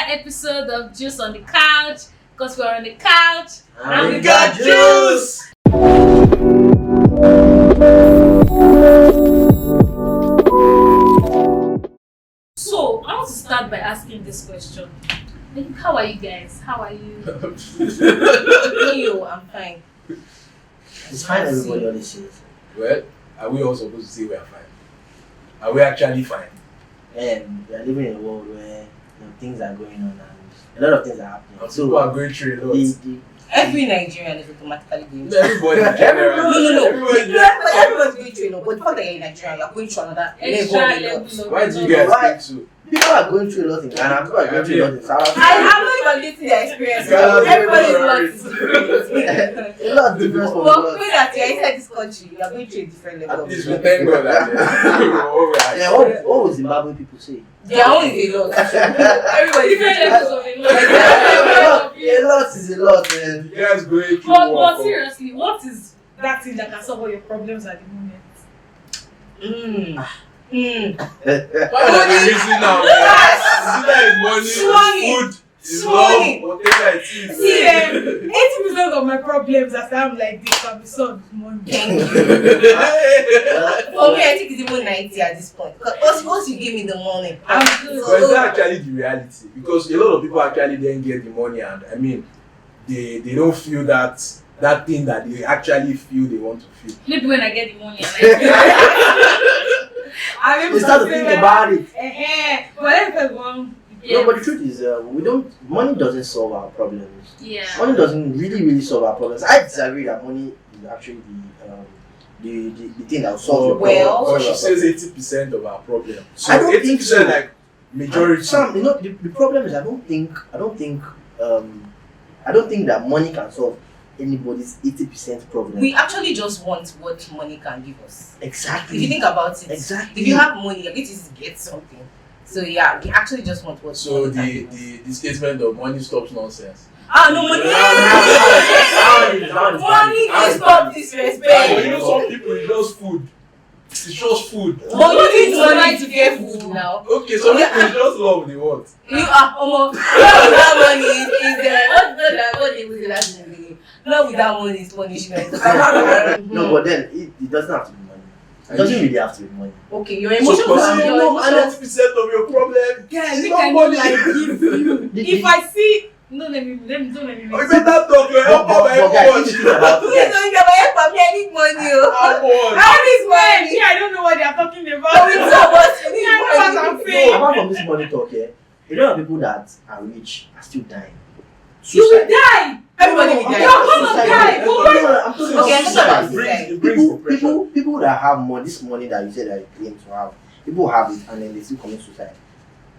episode of Juice on the Couch, because we're on the couch and we got juice! So, I want to start by asking this question. How are you guys? How are you? I'm fine. It's fine, everybody always says. Well, are we all supposed to say we are fine? Are we actually fine? And we are living in a world where things are going on and a lot of things are happening. And people are going through a lot. Every Nigerian is automatically going through. Everybody in general. Everyone's going through a lot. But the fact that you're in Nigeria, you're going through another level. Why do you guys think so? People are going through a lot of things, and people are going through a lot of things. I'm not evaluating their experience. Everybody's lot is different. A lot of difference from But when that you're inside this country, you're going through a different level. At least we thank God that. Yeah, what would Zimbabwe people say? Their own is a lot. Everybody's Different levels of it. A lot is a lot, man. You guys going through But seriously, what is that thing that can solve all your problems at the moment? Why are they using now? Money, food, is love, whatever it is. See, 80% of my problems as I'm like this can be solved with money. Thank you. For me, I think it's even 90 at this point. Because once you give me the money, I'm good. But it's not actually the reality, because a lot of people actually then get the money, and I mean, they don't feel that thing that they actually feel they want to feel. Maybe when I get the money and You start to think about it. But No, but the truth is, money doesn't solve our problems. Yeah. Money doesn't really solve our problems. I disagree that money is actually the thing that will solve your problem. Well, she says 80% of our problem. So I don't think so. Like majority. The problem is I don't think that money can solve anybody's 80% problem. we actually just want what money can give us. Exactly. If you think about it, Exactly. if you have money, you're going to just get something. So yeah, we actually just want what So money can give us. the statement of money stops nonsense. No money. Money Money is stop disrespect. You know, some people it just food. It's just food. But you need money to get food now. Okay, some people it just love they want. You are almost love without money is what they will last in the love without money is punishment. No, but then it doesn't have to be money. It doesn't really have to be money. Okay, your emotions So are your emotions. 90% of your problem. guys, we Somebody- can like give you. If I see, don't let me. Oh, you better talk. You're helping my But guys, if you think about Please it, don't get my help. I need money. How much? How is money? I don't know what they are talking But about. with so much, you need I know what money. I'm saying. apart from this money talk here, a lot of people that are rich are still dying. You will die. Everybody will You're die. gonna die. I'm talking Okay, about I'm talking about suicide. It brings depression. People that have money, this money that you said that you claim to have, people have it and then they still commit suicide.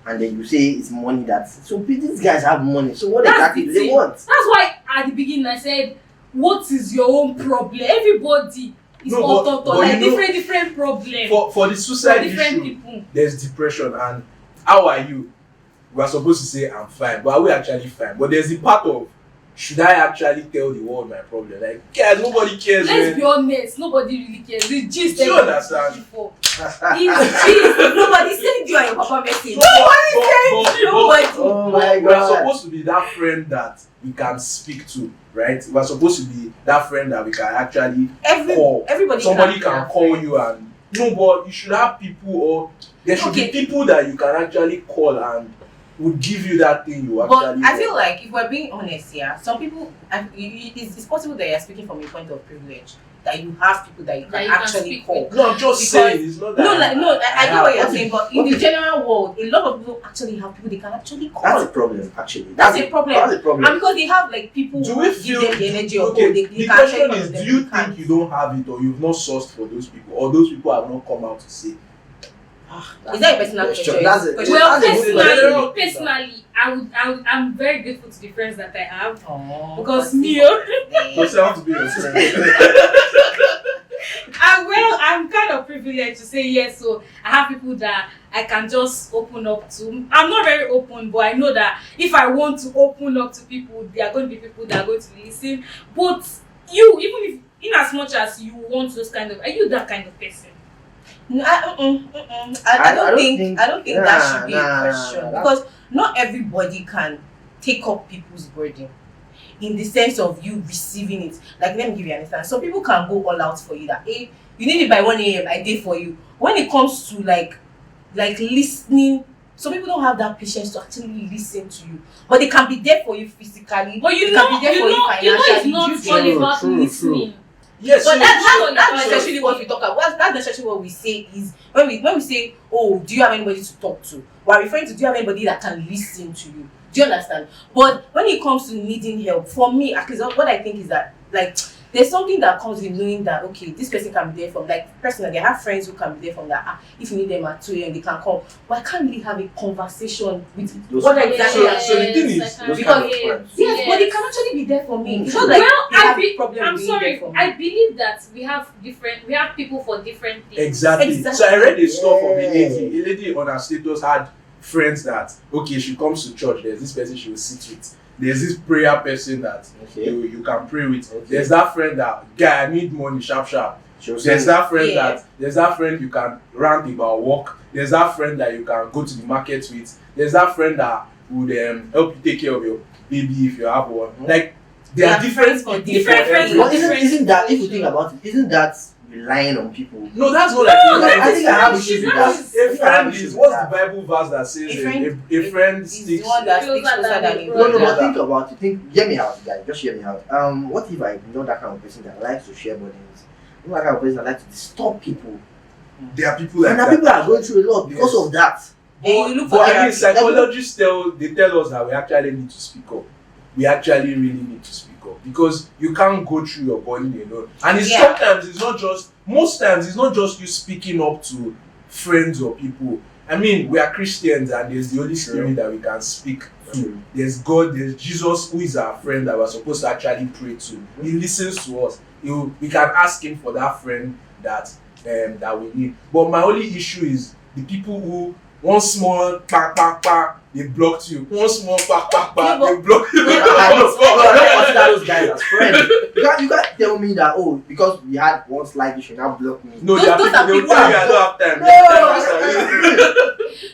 And then you say it's money so these guys have money. So what That's exactly the do they thing. want? That's why at the beginning I said, what is your own problem? Everybody is No, but like you know, different problems For the for suicide different issue, people. there's depression, and how are you? We are supposed to say I'm fine, but are we actually fine? But there's the part of, should I actually tell the world my problem? Like, guys, nobody cares. Let's be honest, nobody really cares. It's just Do you understand? before. It's just Nobody send you and your papa message. Nobody. Oh my We are god. supposed to be that friend that we can speak to, right? We are supposed to be that friend that we can actually call. Everybody Somebody can call you, and no, but you should have people, or there should be people that you can actually call and would give you that thing you actually But I feel want. like if we're being honest here, some people, it's possible that you're speaking from a point of privilege, that you have people that you can actually speak call. with. No, I'm just Because- saying, it's not that. I get what you're What saying, if- but in the general world, a lot of people actually have people they can actually call. That's a problem, actually. That's a problem. That's a problem. And because they have like people Do we give feel them the energy of okay? they The can question take is, from do them, you they can't. think you don't have it, or you've not sourced for those people, or those people have not come out to say? Is that a personal question? That's a- Question. Well, That's a good personally, I'm very grateful to the friends that I have. Oh, Because but me, Yourself to be yourself. I'm kind of privileged to say yes. So I have people that I can just open up to. I'm not very open, but I know that if I want to open up to people, there are going to be people that are going to listen. But you, even if, in as much as you want those kind of, are you that kind of person? No, I don't think that should be a question because not everybody can take up people's burden in the sense of you receiving it. Like, let me give you an example. Some people can go all out for you that, hey, you need it by 1 a.m. I did for you. When it comes to like listening, some people don't have that patience to actually listen to you, but they can be there for you physically. But they can be there for you financially. it's not all about listening. Yes, But so that's necessarily what we talk about. That's necessarily what we say is when we say, oh, do you have anybody to talk to? We're referring to, do you have anybody that can listen to you? Do you understand? But when it comes to needing help, for me, at least what I think is that, like, there's something that comes with knowing that, okay, this person can be there from, like, personally, I have friends who can be there from that, if you need them at 2 a.m., they can come. But I can't really have a conversation with Those what kind of exactly. friends. So the thing is, those kind of friends. Yes, but they can actually be there for me. It's not Well, like they have a problem I'm being sorry. there for me. I believe that we have people for different things. exactly. Exactly. So I read a stuff of a lady. A lady on her status had friends that, okay, she comes to church, there's this person she will sit with. There's this prayer person that Okay. you can pray with. Okay. There's that friend that, guy, I need money, sharp. She'll There's say, that friend Yeah. there's that friend you can rant about work. There's that friend that you can go to the market with. There's that friend that would help you take care of your baby if you have one. Like, there are different for people different for friends. everyone. But isn't that, if you think about it, isn't that relying on people? No, that's not like I think I have issues with that. a friend is, what's the Bible verse that says A friend- a friend Is the sticks? one that Closer sticks closer than than a a No, no, brother. but think about it. Hear me out, guys. Just hear me out. What if I'm not that kind of person that likes to share burdens? I'm not that kind of person that likes to disturb people. There are people like And now that. people are going through a lot because Yes. of that. And you look for But I mean, therapy. psychologists tell us that we actually need to speak up. We actually really need to speak up because you can't go through your body alone. And it's Yeah. most times it's not just you speaking up to friends or people. I mean, we are Christians and there's the Holy Spirit that we can speak to. There's God, there's Jesus who is our friend that we're supposed to actually pray to. He listens to us. We can ask him for that friend that we need. But my only issue is the people who one small they blocked you. One small Yeah, they blocked you. I don't consider those guys as friends. You can't tell me that, oh, because we had one slight issue, now block me. No, Those there are are people they will people tell you that- I don't have time. No.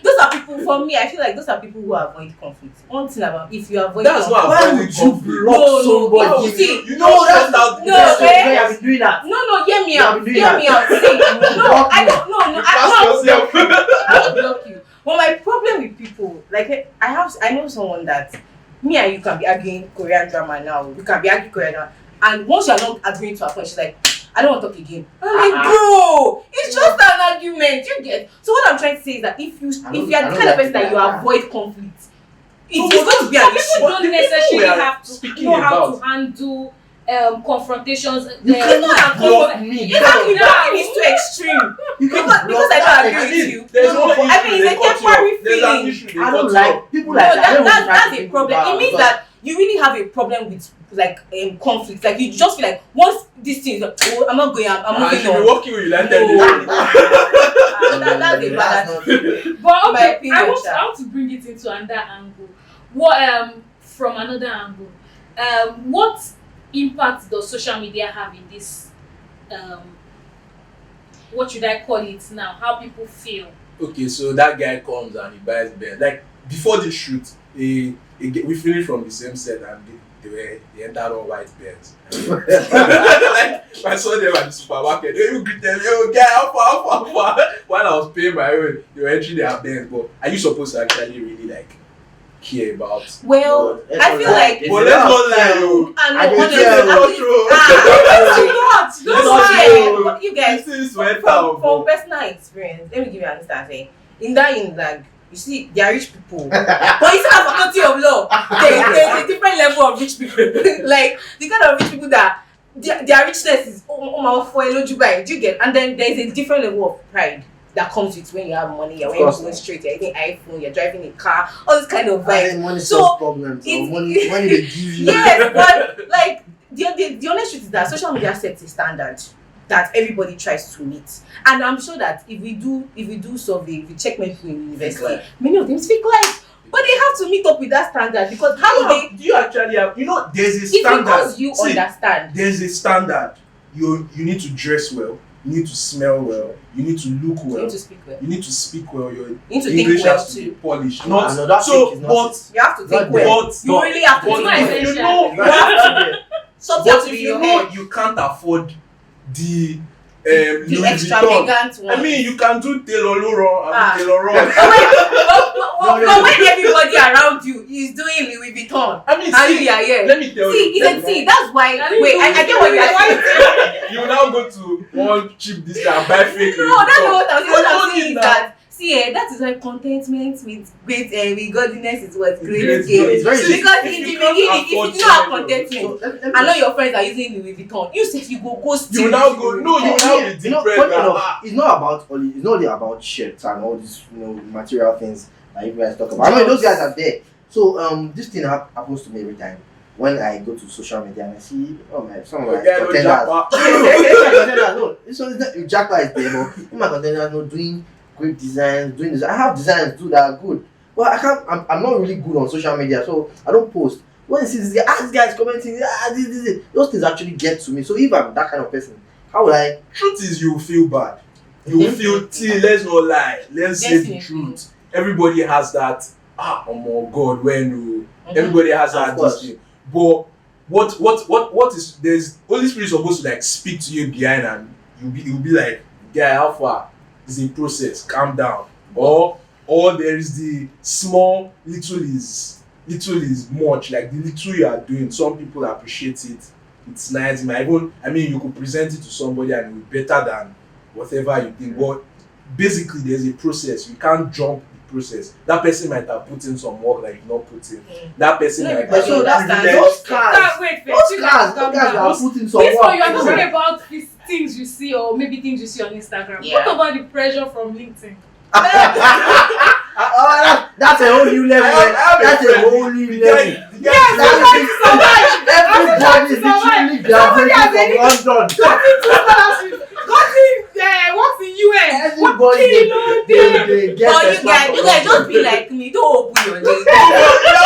Those are people, for me, I feel like those are people who avoid conflict. One thing about, if you avoid That's conflict, not Why avoiding would you conflict. block No, somebody? no, see, You know that's out no, Yes, eh? you have been doing that. no, hear me You out. have been Hear doing me out. See, no, Block I me. don't, no, You pass yourself. I will block you. But my problem with people, like, I know someone that, me and you can be arguing Korean drama now. We can be arguing Korean drama. And once you're not agreeing to a point, she's like, I don't want to talk again. I'm like, bro, it's just an argument. You get. So what I'm trying to say is that if you are the kind of person that you avoid conflict, it's going to be an issue. People don't necessarily we are have to speaking know how about- to handle confrontations. You It's cannot not block me. Exactly, No. that thing is too extreme. You can't Because I block don't that. agree with you. There's No, no issue. I mean, it's they a cut you temporary off. There's an feeling. issue. They I cut don't you like off. people No, like that. I don't that's even try to a think problem. about It means because- that you really have a problem with like conflict. Like you just feel like once this thing is like, oh, I'm not going, I'm I moving should be on. walking with you like No. that. That's a bad That's attitude. But My okay, opinion, I sha. want to bring it into another angle. What from another angle, what impact does social media have in this? What should I call it now? How people feel? Okay, so that guy comes and he buys Benz. Like before the shoot, we finished from the same set and they entered on white Benz. Like I saw them at the supermarket. They would greet them, yo, guy, how far? While I was paying my own, they were entering their Benz. But are you supposed to actually really like care about? Well, I feel like But let's not lie, yo. I I know can honestly, tell. not. Let's Don't not lie. joke. But you guys, This is from mental. personal experience, let me give you an understanding. In like, you see, they are rich people, but you still have faculty of law. There's a different level of rich people. Like the kind of rich people that their richness is for a lojubai. Do you get? And then there's a different level of pride that comes with when you have money. You're wearing going straight. You're eating iPhone. You're driving a car. All this kind of vibe. money So, solves problems. it's- Money they give you. Yes, but like the honest truth is that social media sets a standard that everybody tries to meet, and I'm sure that if we do survey, if we check many people in university, many of them speak life, but they have to meet up with that standard because how they Do you actually have? You know, there's a it's standard. because you See, understand. There's a standard. You need to dress well. you need to smell well, you need to look You well, need to speak well. you need to speak well, your You need to English think well has to be too. polished. No, Not that so, thing is not but it. You have to think Not well. but You really have to It's think not well. essential. you know, You have to Something has but to be if in you your know head. you can't afford the The Louis Vuitton. extravagant one. I mean, you can do Taylor Laurent, Ah. Taylor Laurent. But when everybody around you is doing Louis Vuitton, I mean, and see, you are here. let me tell See, you. it's a see. That's why. I didn't Wait, do I get what you're saying. You now go to one cheap this and buy fake Louis No, that's Vuitton. not what I was saying. What I'm saying is Now. that that is why contentment with great with godliness is what great Great gain. It's very See, Because if in the you can't beginning, if you afford do not have Chanel, contentment, So, let me I know your friends are using Louis Vuitton. You say you go steal. You now go, no, you now be You know, depressed. funny now. enough, it's not about only, it's not only about shirts and all these, material things that you guys talk about. I mean, those guys are there. So this thing happens to me every time when I go to social media and I see some of my Okay, no, contenders. Japa. No, so it's not Japa is there, but my contenders doing great designs, doing this. I have designs too that are good, but I can't. I'm not really good on social media, so I don't post. When you see this guy is commenting, this, those things actually get to me. So if I'm that kind of person, how would I? Truth is, you will feel bad. You will feel, let's not lie. Let's say the Definitely. truth. Everybody has that, oh my God, when everybody has Of that course. this thing. But what is, there's Holy Spirit supposed to like speak to you behind and you'll be like, guy, how far? It's in process, calm down. Or there is the small, little is much, like the little you are doing, some people appreciate it. It's nice. You could present it to somebody and it will be better than whatever you think. But basically, there's a process. You can't jump the process. That person might have put in some work that you've not put in. That person No, might but have so that's Those cars, Wait, those guys are putting some This work. one, you are talking about these things you see, or maybe things you see on Instagram. Yeah. What about the pressure from LinkedIn? That's a whole new level. I have That's a friend, whole new the level. guy- the guy- Everybody is literally graduating from London. What's in UN? Everybody they get But a you guys slap just be like me. Don't open your name. Yeah,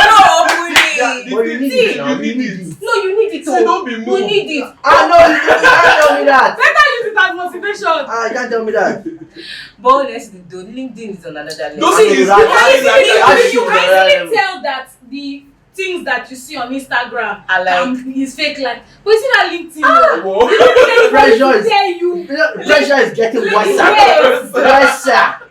Don't open yeah, it. But you need it now. you You need need it. it. No, you need it. See, don't be You moved. need it. I know you can't tell me that. Better use it as motivation. You can't tell me that. But honestly, though, LinkedIn is on another level. Those I mean, things, that- things like that. You That's can true. easily tell that the things that you see on Instagram I like. is fake life. But you see that LinkedIn, Whoa. Pressure is- tell you. Pressure is getting wiser. Yes. Wiser.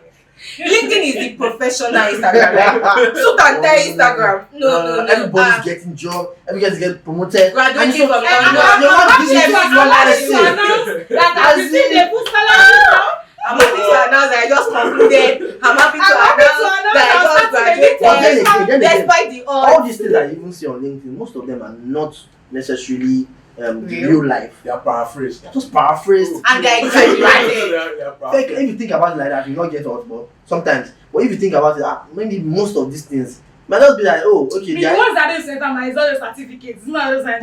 LinkedIn is the professional Instagram. Like, suit and tie Instagram. No. Everybody's getting job. Everybody's getting promoted. Graduating And so- from and London. you're not I'm busy happy with I'm your happy life. to announce that As I received in- a full salary. I'm happy to announce that I just concluded. I'm happy to announce that I just But then graduated. again, Despite the all odds. these things that you even see on LinkedIn, most of them are not necessarily Real? real life. They are paraphrased. They're just paraphrased. And they're Fake exaggerated. They are Fake, paraphrased. if you think about it like that, you not get hurt, but sometimes. But if you think about it, maybe most of these things might just be like, oh, okay, The guys. ones that they sent my result certificates, not those I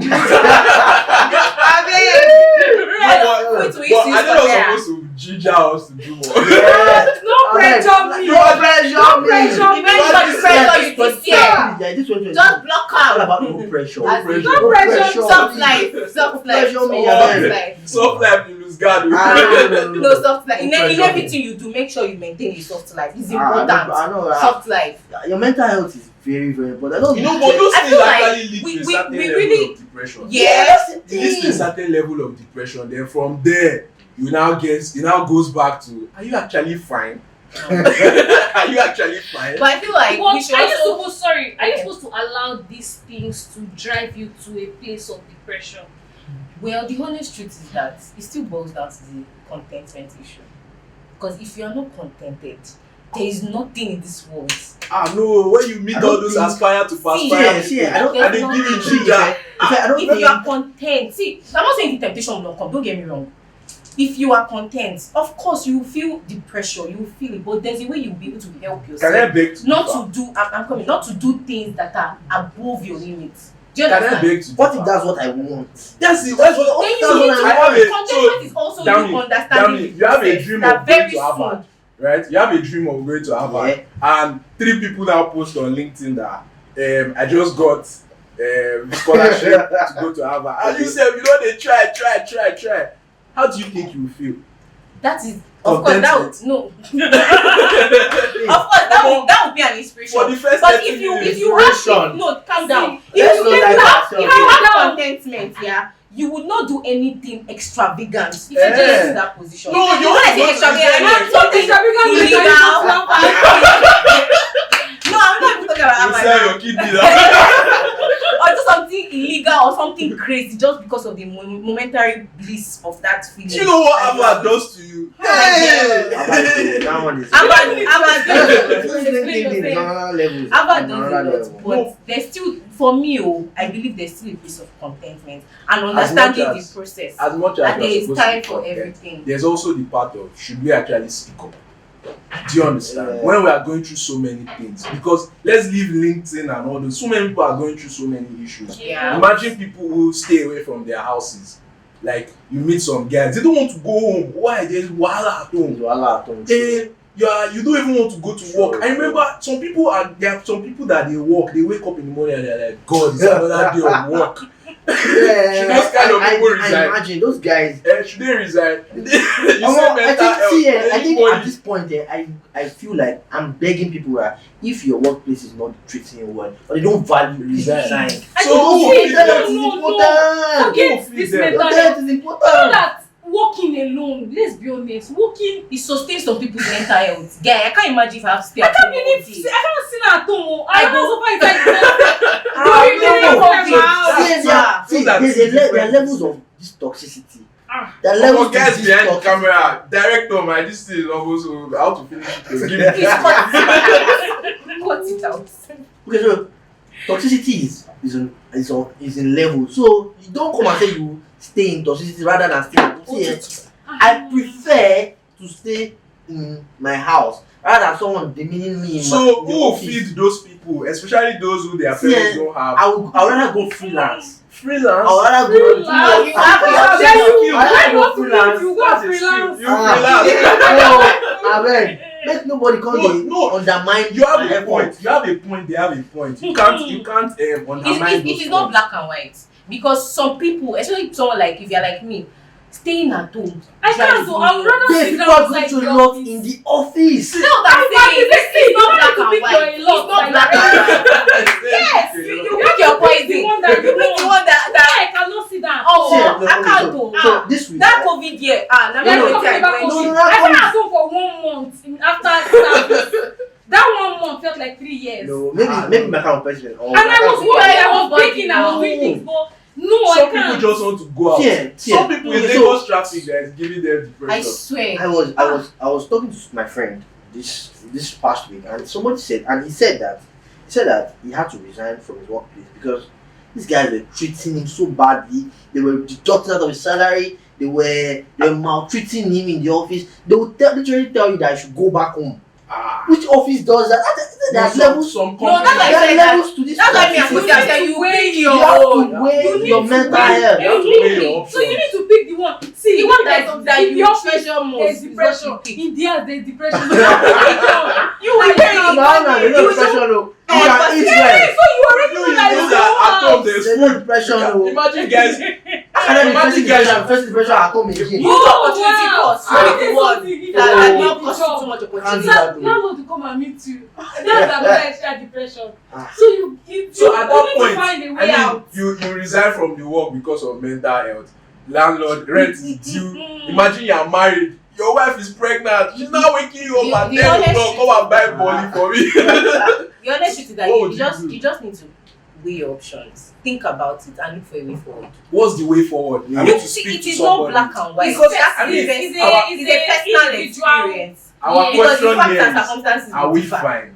Wait, we But used to I use think Foursquare. I'm supposed to ginger us to do more. Yeah. No pressure me. No pressure me. pressure me. If anybody pressure you this year, Yeah, this one. just block all out. about no pressure. As in, No pressure, Soft life. Soft life. Pressure me, Soft yeah. life. Soft life, you lose guard. No soft life. In Pressure. everything you do, make sure you maintain a soft life. It's I important. know. Soft life. Your mental health is very, very important. You know, but those I things feel like actually lead we- to a we- certain we level really- of depression. Yes. it It leads to a is. certain level of depression. Then from there, it now goes back to, are you actually fine? Are you actually fine? But I feel like But we should are you also. supposed to allow these things to drive you to a place of depression? Well, the honest truth is that it still boils down to the contentment issue. Because if you are not contented, there is nothing in this world. No, when you meet I all don't those think- aspire to perspire See, I don't. people, and they give you ginger. I don't If think. you are content, see, I'm not saying the temptation will not come, don't get me wrong. If you are content, of course you will feel the pressure, you will feel it, but there's a way you'll be able to help yourself. Can I beg to Not differ? to do, I'm coming, not to do things that are above your limits. Do you Can I understand? beg to What differ? if that's what I want? That's it. That's what. Then you That's need what to I have know it. contentment is also you Damn it, understanding you have a process dream that of going very to Harvard, right? You have a dream of going to Harvard, and 3 people now post on LinkedIn that I just got scholarship to go to Harvard, and you say, you know, they try. How do you think you will feel? That is, of course, that would no. Of course, that would be an inspiration. For the first But 30 if you minutes, have no, calm down. Let's not like that. If you have contentment, yeah, you would not do anything extravagant if you get into that position. No, you want to say extravagant. I want something illegal. No, I'm not even talking about you sell your kidney or do something illegal or something crazy just because of the momentary bliss of that feeling. Do you know what Abba does to you? Hey! That one is. Abba does a lot, but there's still, for me, I believe there's still a piece of contentment and understanding the process. As much as And there you're is supposed to time be for content, everything. there's also the part of should we actually speak up? Do you understand? Yeah. When we are going through so many things, because let's leave LinkedIn and all those. So many people are going through so many issues. Yeah. Imagine people who stay away from their houses. Like you meet some guys, they don't want to go home. Why? There's wahala at home. You don't even want to go to work. I remember there are some people that they work, they wake up in the morning and they're like, God, it's another day of work. Should those kind of people resign? I imagine those guys. Should they resign? I think at this point, I feel like I'm begging people that if your workplace is not treating you well, or they don't value you, resign. So who feeds them? That is important. Forget this mental That health. is You know important. that working alone, let's be honest, working. It sustains some people's mental health. Guy, I can't imagine if I have to stay I at can't home all believe. day. I can't sit at home. I I go- go so far inside. There are levels of this toxicity. There are levels Levels of guys this behind the toxicity. camera, director, my this thing is almost how to finish it. Give me Please cut it out. Okay, so toxicity is in level. So you don't come and say you stay in toxicity rather than stay in I prefer to stay in my house rather than someone demeaning me in So my who will office. feed those people, especially those who their parents don't have? I would rather go freelance. Freelance. I would rather go Freelance. You have to Then I why go not freelance. you go freelance? You freelance. I beg. Make nobody come No, undermine You have my a effort. point. You have a point. They have a point. You can't undermine It is not black and white, because some people, especially someone like if you're like me, staying at home. I can't. So I would rather There sit people down are going outside to the lot office. in the office. You know what I'm saying? It's not black and white. It's not black and white. Yes, you pick your poison. The one that You pick the one that I cannot sit down. oh, See, I can't do. So this week, That COVID year, now Let's let me talk tell about you. COVID. no, I sat at home for 1 month after service. That 1 month felt like 3 years. no, maybe my kind of person. And I was baking, I was doing things, but no, Some I people can't. just want to go out. Some people in Lagos traffic that is giving them I depression. swear. I was talking to my friend this past week, and somebody said, and he said that he had to resign from his workplace because these guys were treating him so badly. They were deducting out of his salary. They were maltreating him in the office. They would literally tell you that I should go back home. Which office does that? There's levels. Some No, that's There like are saying levels to this. That's why me and toxicity. Kosi say you weigh You your have own. to weigh You need your to mental weigh- health. You have to weigh your So you options. need to pick the one. See, The one that that in the you office, treasure most there's is what depression. you pick. In there, there's depression. You will Like, pay No, it. there's no depression. No, you can eat well. So you already know that You it's know that at home there's There's no food. depression. No. Imagine guys. And then the Imagine guys. first depression at home again. You opportunity cost. Ah. You the one that not cost you too much opportunity. Can't now want to come and meet you. That's another extra depression. Ah. So you So at that need to point, find a I way mean, out. you resign from the work because of mental health. Landlord, rent is due. Imagine you're married. Your wife is pregnant. She's now waking you up at The 10 honest o'clock. Come and buy bully for me. The honest truth is that What would you you just do? you just need to weigh your options. Think about it and look for a way forward. What's the way forward? I You need to See, speak it to is not somebody. black and white. Because That's I mean, it's it's a personal individual- experience. Our Yeah. Because the question facts here and is, circumstances are will we differ. fine?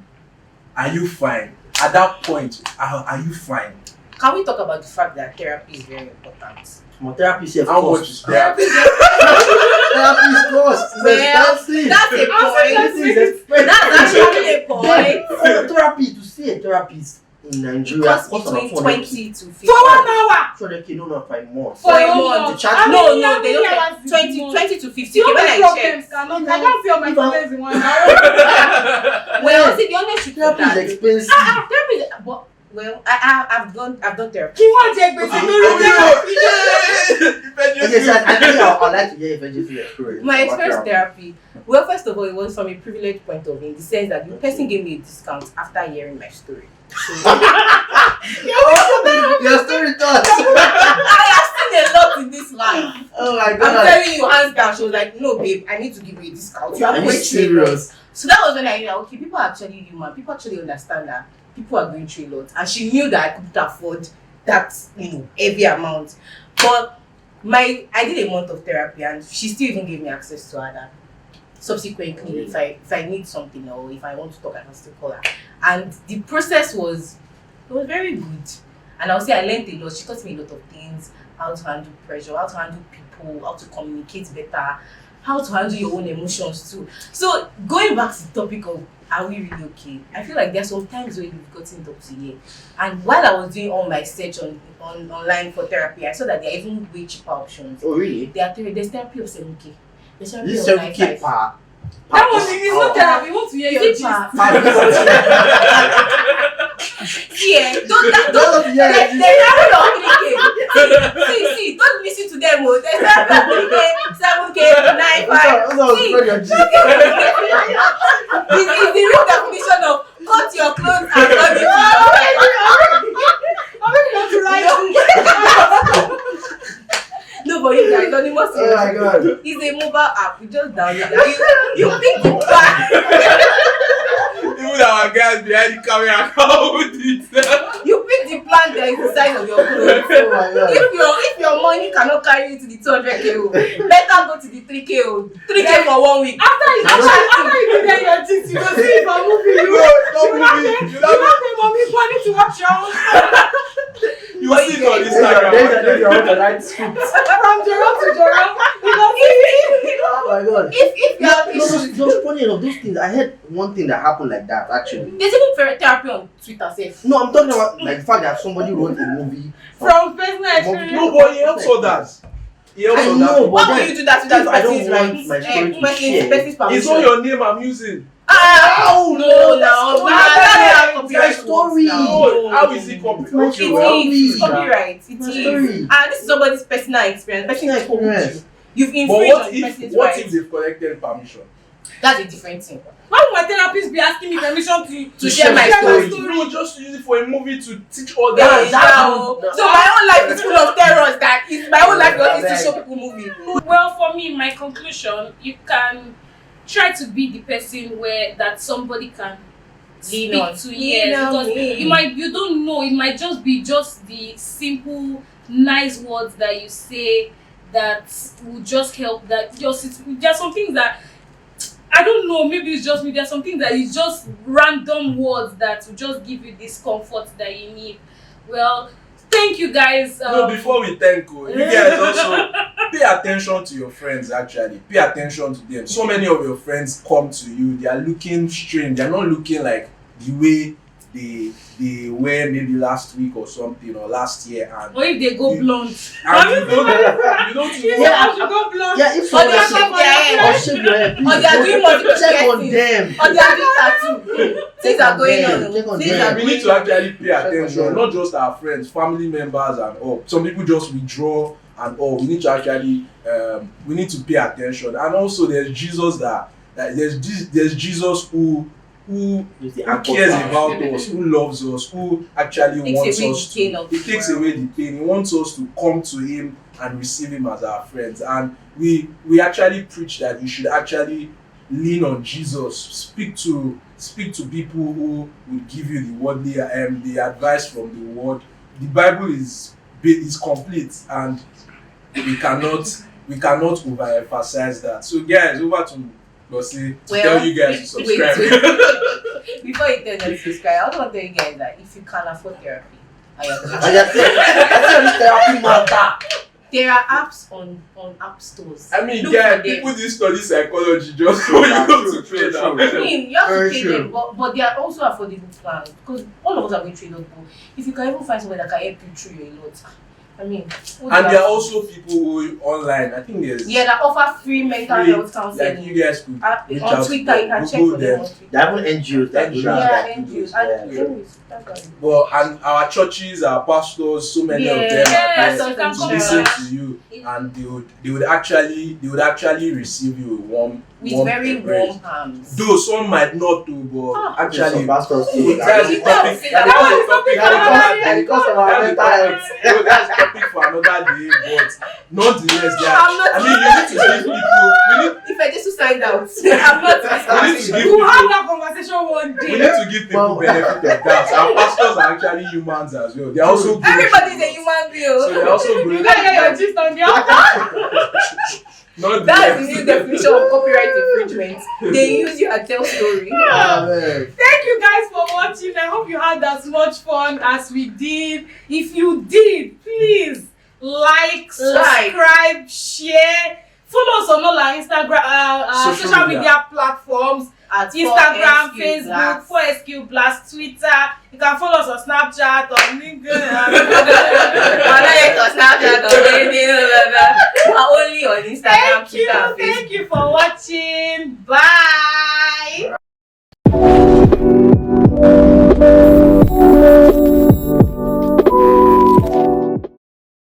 Are you fine? At that point, are you fine? Can we talk about the fact that therapy is very important? Chemotherapy self How cost. much is therapy? Therapy is cost. It's Well, expensive. That's a point. Everything is expensive. That's actually a point. For therapy, to see a therapist in Nigeria Costs costs between about 20 to 50. For 1 hour. 200k, no, not 5 months. For a one month. month. charge- How No, many- no, how they many don't hours pay is 20, one? 20 to 50. See, all When my I problems check. cannot. I can't see all my If I- problems in 1 hour. Well, see, the honest truth is Therapy is that expensive. therapy is, but Well, I've done therapy. Kí wọ́n jẹ gbèsè lórí therapy. Okay, so I think I'd like to hear eventually your story. My about first therapy. Well, first of all, it was from a privileged point of view, in the sense that the person gave me a discount after hearing my story. So, Your story thought. I have seen a lot in this life. Oh my I'm god. telling you, hands down. She was like, "No, babe, I need to give you a discount. You Are have you going through a lot." serious? So that was when I knew that, okay, people are actually human. People actually understand that people are going through a lot, and she knew that I couldn't afford that, heavy amount. But I did a month of therapy, and she still even gave me access to her dad. Subsequently, if I need something or if I want to talk, I can still call her. And the process was very good. And I'll say I learned a lot. She taught me a lot of things: how to handle pressure, how to handle people, how to communicate better, how to handle your own emotions too. So going back to the topic of are we really okay? I feel like there's some times where we've gotten up to here. And while I was doing all my search on online for therapy, I saw that there are even way cheaper options. Oh really? There's therapy of 7K. There's therapy This of 7K 9.5. per. That one is not therapy. We want to hear your gist. Yeah, don't there's therapy of 3K. See, don't listen to them. There's therapy of 3K, 7K, 9.5. See, it's the real definition of cut your clothes and run it. I'm not going to write. No, but you guys, Anonymous Oh my god. is a mobile app. You just download it. You pick the plan. Even our guys behind the camera can't it. You pick the plan that is the size of your clothes. Oh my god. If your money cannot carry you to the 200K, better go to the 3K. 3K for 1 week. After you do your gist, you go see if I'm moving you. Don't move it. You don't pay mommy money to watch your own. You see it on There's Instagram. your right scoop. From Jerome to Jerome. You don't see it. Oh my god. If you No, have no, issues, those funny enough, those things. I heard one thing that happened like that actually. there's even therapy on Twitter. Safe. No, I'm talking about like the fact that somebody wrote a movie. From personal experience. No, but he helps others. He helps I others. know, but Why then, would you do that to that if I don't person's want rights? my story to share, Person's permission. It's not your name I'm using. Oh no, that's no, my story. No, how is it copy? my Okay, story. well, It's copyright. It My is. story. And this is somebody's personal experience. Personal Person told you. experience. You've but infringed what on the person's if rights. they've collected permission? That's a different thing. Why would my therapist be asking me permission to share my story? No, just use it for a movie to teach others. That's how- so my own life is full of terrors. That is my own life is to show people movie. Well, for me, my conclusion, you can try to be the person where that somebody can Lean speak on. to. Lean Yes, on because me. you don't know, it might just be just the simple nice words that you say that will just help. That just there's some things that I don't know, maybe it's just me, there's some things that is just random words that will just give you this comfort that you need. Well, thank you guys. No, before we thank you guys also pay attention to your friends. Actually, pay attention to them. So many of your friends come to you, they are looking strange. They are not looking like the way they were maybe last week or something, or last year, and Or if they go blonde. and you don't You even say I should go blonde. Yeah, if Or they someone are shaking their head. or shake your head, please. Or they are doing multiple check on piercings. them. Or they are doing tattoo. Things are going on. Check on Things them. are we need going to on. actually pay on attention, them. not just our friends, family members and all. Some people just withdraw and all. We need to actually we need to pay attention. And also there's Jesus that there's Jesus who cares about us, who loves us, who actually wants us to. He takes away the pain. He wants us to come to him and receive him as our friends. And we actually preach that you should actually lean on Jesus. Speak to people who will give you the worldly the advice from the word. The Bible is complete, and we cannot overemphasize that. So guys, over to Gosi to tell you guys to subscribe. Wait. Before you tell them to subscribe, I also want to tell you guys that if you can afford therapy, I just said therapy matter. there are apps on app stores. I mean, Look guys, for them. people did study psychology just so you go to pay now. I mean, you have to Very pay true. them, but they are also affordable plans because all of us are going through a lot. But if you can even find someone that can help you through your lot, I mean, And there are also people who online. I think there's that offer free mental health counseling. like you guys could reach on out Twitter, to you can them, check Google for them them. on Twitter. There are even NGOs that do that. Yeah, NGOs. Yeah. Anyways, that's what it is. Well, and our churches, our pastors, so many of them are there pastors you can and to come listen church. to you, and they would actually receive you with warm Very embrace. warm arms. Though some might not do, but Actually, actually some pastors too. that's the topic. That That's the topic. Because of our mental health. That's the topic for another day. But nonetheless, I'm not I mean, you need to give people. If I just signed out, I'm not We need to give We'll have people. that conversation one We day. need to give people benefit of doubt. Our pastors are actually humans as well. They're also good. Everybody's a human being. So they're also good. You gotta get your gist on the other. That's the new definition of copyright infringement. They use you and tell story. Amen. Thank you guys for watching. I hope you had as much fun as we did. If you did, please like, subscribe, share. Follow us on all our Instagram, social media platforms. At Instagram, 4SQ Facebook, Blast. Foursquare Blast, Twitter. You can follow us on Snapchat, on LinkedIn. We're only on Instagram, Thank Twitter, and you. Facebook. Thank you for watching. Bye.